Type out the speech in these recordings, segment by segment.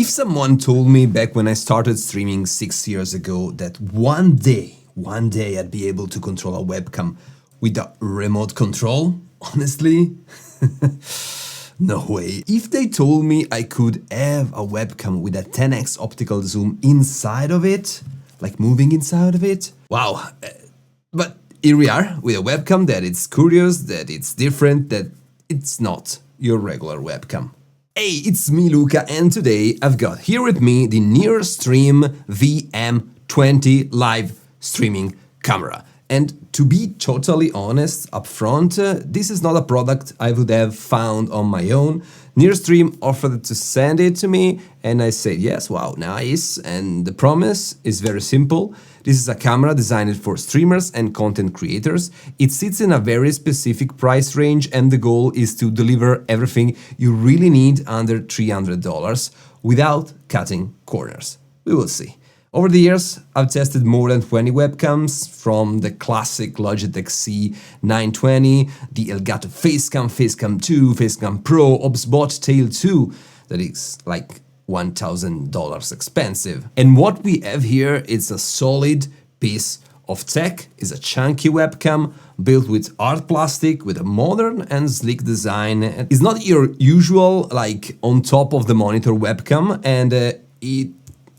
If someone told me back when I started streaming 6 years ago that one day I'd be able to control a webcam with a remote control, honestly, no way. If they told me I could have a webcam with a 10x optical zoom inside of it, like moving inside of it, wow. But here we are with a webcam that it's curious, that it's different, that it's not your regular webcam. Hey, it's me Luca, and today I've got here with me the NearStream VM20 live streaming camera. And to be totally honest up front, this is not a product I would have found on my own. NearStream offered to send it to me and I said yes, wow, nice. And the promise is very simple. This is a camera designed for streamers and content creators. It sits in a very specific price range and the goal is to deliver everything you really need under $300 without cutting corners. We will see. Over the years, I've tested more than 20 webcams, from the classic Logitech C920, the Elgato Facecam 2, Facecam Pro, OBSBot Tail 2, that is like $1,000 expensive. And what we have here is a solid piece of tech. It's a chunky webcam built with hard plastic with a modern and sleek design. It's not your usual like on top of the monitor webcam, and it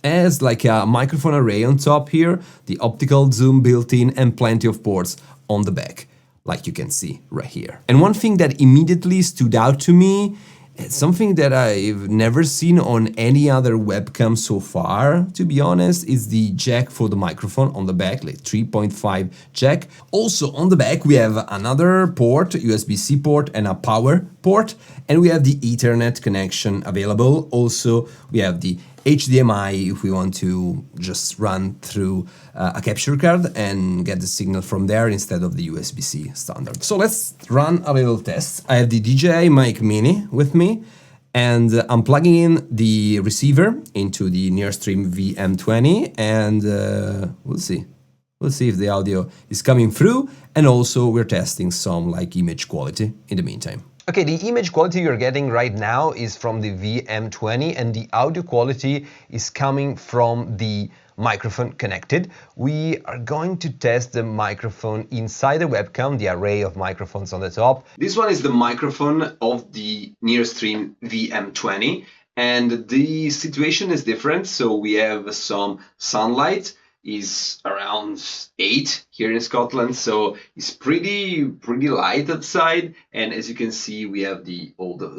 has like a microphone array on top here, the optical zoom built in, and plenty of ports on the back, like you can see right here. And one thing that immediately stood out to me, it's something that I've never seen on any other webcam so far, to be honest, is the jack for the microphone on the back, like 3.5 jack. Also on the back we have another port, USB-C port and a power port, and we have the Ethernet connection available. Also we have the HDMI if we want to just run through a capture card and get the signal from there instead of the USB-C standard. So let's run a little test. I have the DJI Mic Mini with me and I'm plugging in the receiver into the NearStream VM20 and we'll see. We'll see if the audio is coming through, and also we're testing some like image quality in the meantime. Okay, the image quality you're getting right now is from the VM20 and the audio quality is coming from the microphone connected. We are going to test the microphone inside the webcam, the array of microphones on the top. This one is the microphone of the NearStream VM20 and the situation is different. So we have some sunlight, is around 8 here in Scotland, so it's pretty light outside, and as you can see we have the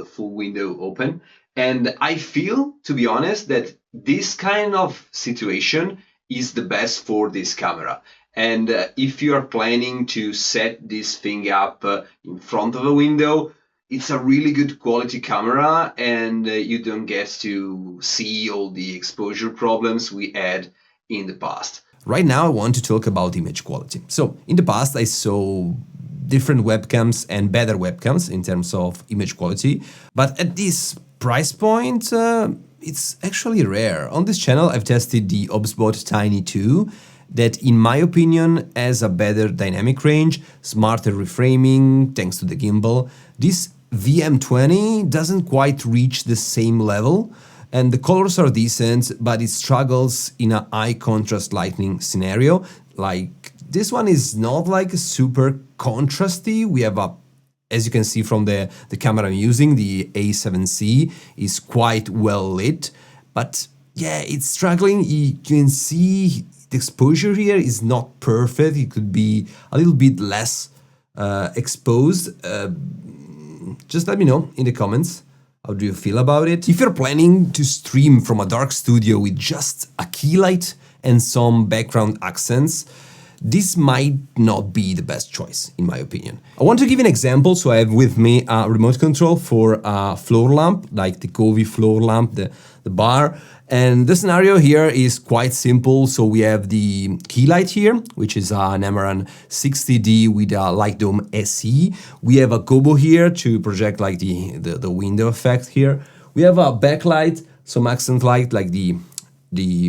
full window open, and I feel, to be honest, that this kind of situation is the best for this camera. And if you are planning to set this thing up in front of a window, it's a really good quality camera and you don't get to see all the exposure problems we had in the past. Right now I want to talk about image quality. So in the past I saw different webcams and better webcams in terms of image quality, but at this price point it's actually rare. On this channel I've tested the OBSBot Tiny 2 that in my opinion has a better dynamic range, smarter reframing thanks to the gimbal. This VM20 doesn't quite reach the same level, and the colors are decent, but it struggles in a high contrast lighting scenario. Like this one is not like super contrasty. We have a, as you can see from the camera I'm using, the A7C is quite well lit, but yeah, it's struggling. You can see the exposure here is not perfect. It could be a little bit less exposed. Just let me know in the comments. How do you feel about it? If you're planning to stream from a dark studio with just a key light and some background accents, this might not be the best choice, in my opinion. I want to give an example. So I have with me a remote control for a floor lamp, like the Covey floor lamp, the bar. And the scenario here is quite simple. So we have the key light here, which is an Amaran 60D with a Light Dome SE. We have a gobo here to project like the window effect here. We have a backlight, some accent light like the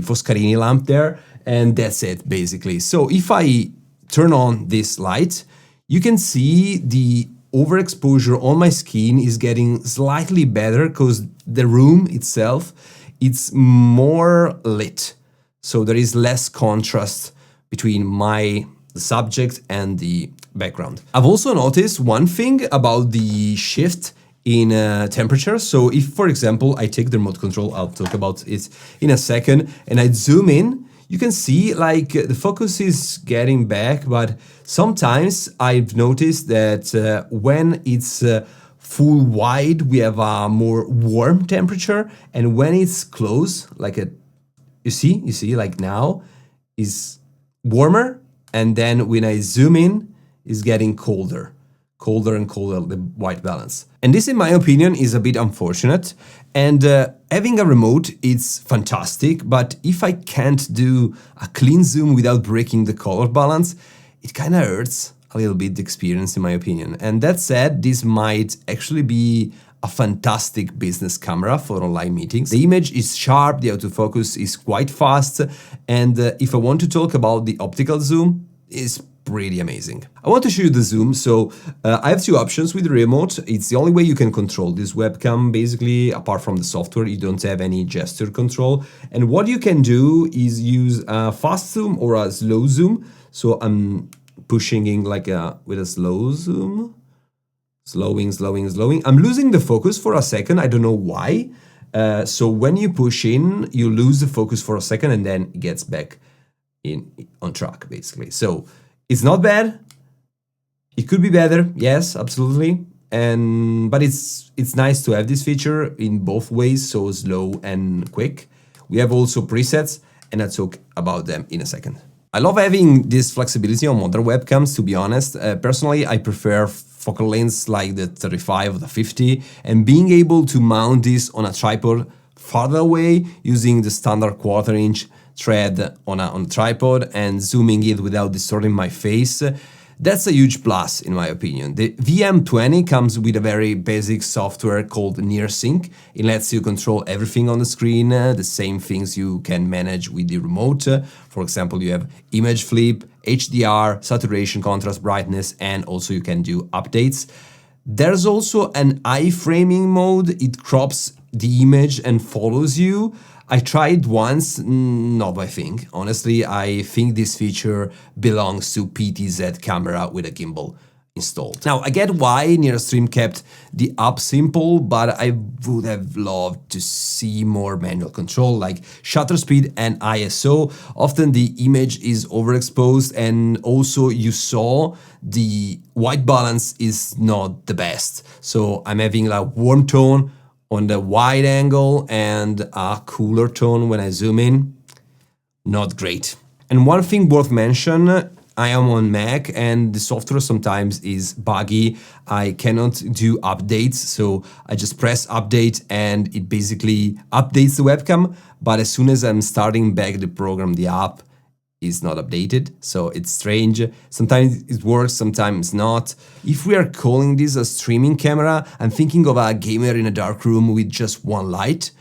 Foscarini lamp there, and that's it basically. So if I turn on this light, you can see the overexposure on my skin is getting slightly better because the room itself it's more lit. So there is less contrast between the subject and the background. I've also noticed one thing about the shift in temperature. So if, for example, I take the remote control, I'll talk about it in a second, and I zoom in, you can see like the focus is getting back, but sometimes I've noticed that when it's full wide, we have a more warm temperature, and when it's close, like you see, like now is warmer, and then when I zoom in, it's getting colder and colder, the white balance. And this, in my opinion, is a bit unfortunate. And having a remote, it's fantastic, but if I can't do a clean zoom without breaking the color balance, it kind of hurts a little bit the experience, in my opinion. And that said, this might actually be a fantastic business camera for online meetings. The image is sharp, the autofocus is quite fast, and if I want to talk about the optical zoom, it's pretty amazing. I want to show you the zoom. So I have two options with the remote. It's the only way you can control this webcam. Basically, apart from the software, you don't have any gesture control. And what you can do is use a fast zoom or a slow zoom. So I'm pushing in like with a slow zoom, slowing. I'm losing the focus for a second. I don't know why. So when you push in, you lose the focus for a second and then it gets back on track, basically. So it's not bad. It could be better, yes, absolutely. But it's nice to have this feature in both ways, so slow and quick. We have also presets, and I'll talk about them in a second. I love having this flexibility on modern webcams, to be honest. Personally, I prefer focal lengths like the 35 or the 50, and being able to mount this on a tripod farther away using the standard 1/4 inch thread on a tripod and zooming it without distorting my face, that's a huge plus in my opinion. The VM20 comes with a very basic software called NearSync. It lets you control everything on the screen, the same things you can manage with the remote. For example, you have image flip, HDR, saturation, contrast, brightness, and also you can do updates. There's also an iframing mode. It crops the image and follows you. I tried once, not my thing. Honestly, I think this feature belongs to PTZ camera with a gimbal installed. Now, I get why NearStream kept the app simple, but I would have loved to see more manual control like shutter speed and ISO. Often the image is overexposed, and also you saw the white balance is not the best. So I'm having a warm tone on the wide angle and a cooler tone when I zoom in. Not great. And one thing worth mention, I am on Mac and the software sometimes is buggy. I cannot do updates, so I just press update and it basically updates the webcam. But as soon as I'm starting back the program, the app is not updated, so it's strange. Sometimes it works, sometimes not. If we are calling this a streaming camera, I'm thinking of a gamer in a dark room with just one light,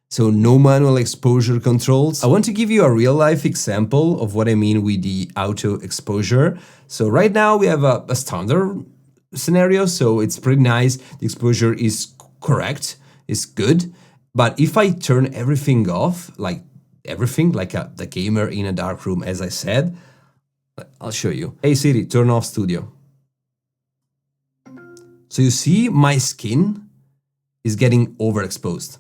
so no manual exposure controls. I want to give you a real-life example of what I mean with the auto exposure. So right now we have a standard scenario, so it's pretty nice. The exposure is correct, it's good. But if I turn everything off, like everything, like the gamer in a dark room, as I said, I'll show you. Hey Siri, turn off studio. So you see my skin is getting overexposed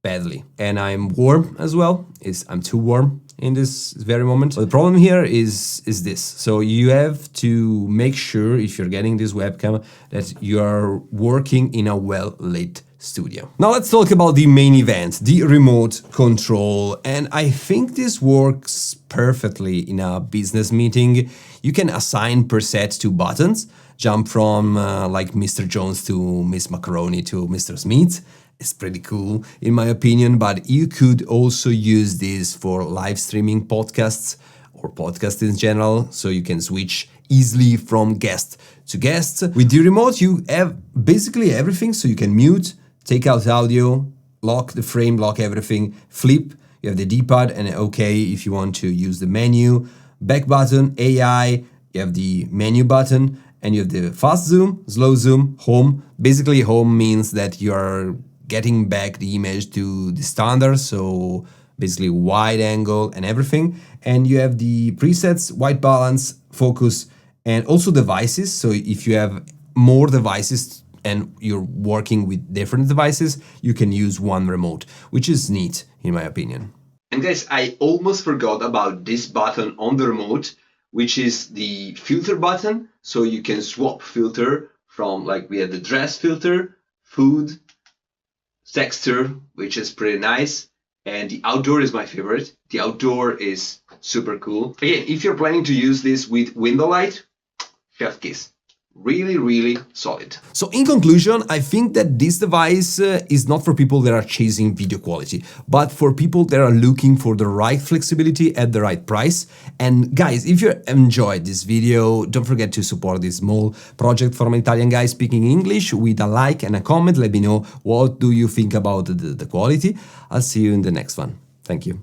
badly, and I'm warm as well. I'm too warm in this very moment. But the problem here is this. So you have to make sure if you're getting this webcam that you are working in a well-lit studio. Now let's talk about the main event, the remote control. And I think this works perfectly in a business meeting. You can assign preset to buttons, jump from like Mr. Jones to Miss Macaroni to Mr. Smith. It's pretty cool in my opinion, but you could also use this for live streaming podcasts or podcasts in general, so you can switch easily from guest to guest. With the remote, you have basically everything, so you can mute, take out audio, lock the frame, lock everything, flip, you have the D-pad and OK if you want to use the menu, back button, AI, you have the menu button, and you have the fast zoom, slow zoom, home. Basically home means that you're getting back the image to the standard, so basically wide angle and everything. And you have the presets, white balance, focus, and also devices. So if you have more devices and you're working with different devices, you can use one remote, which is neat in my opinion. And guys, I almost forgot about this button on the remote, which is the filter button. So you can swap filter from, like, we have the dress filter, food, texture, which is pretty nice. And the outdoor is my favorite. The outdoor is super cool. Again, if you're planning to use this with window light, chef kiss. Really, really solid. So in conclusion, I think that this device is not for people that are chasing video quality, but for people that are looking for the right flexibility at the right price. And guys, if you enjoyed this video, don't forget to support this small project from an Italian guy speaking English with a like and a comment. Let me know what do you think about the quality. I'll see you in the next one. Thank you.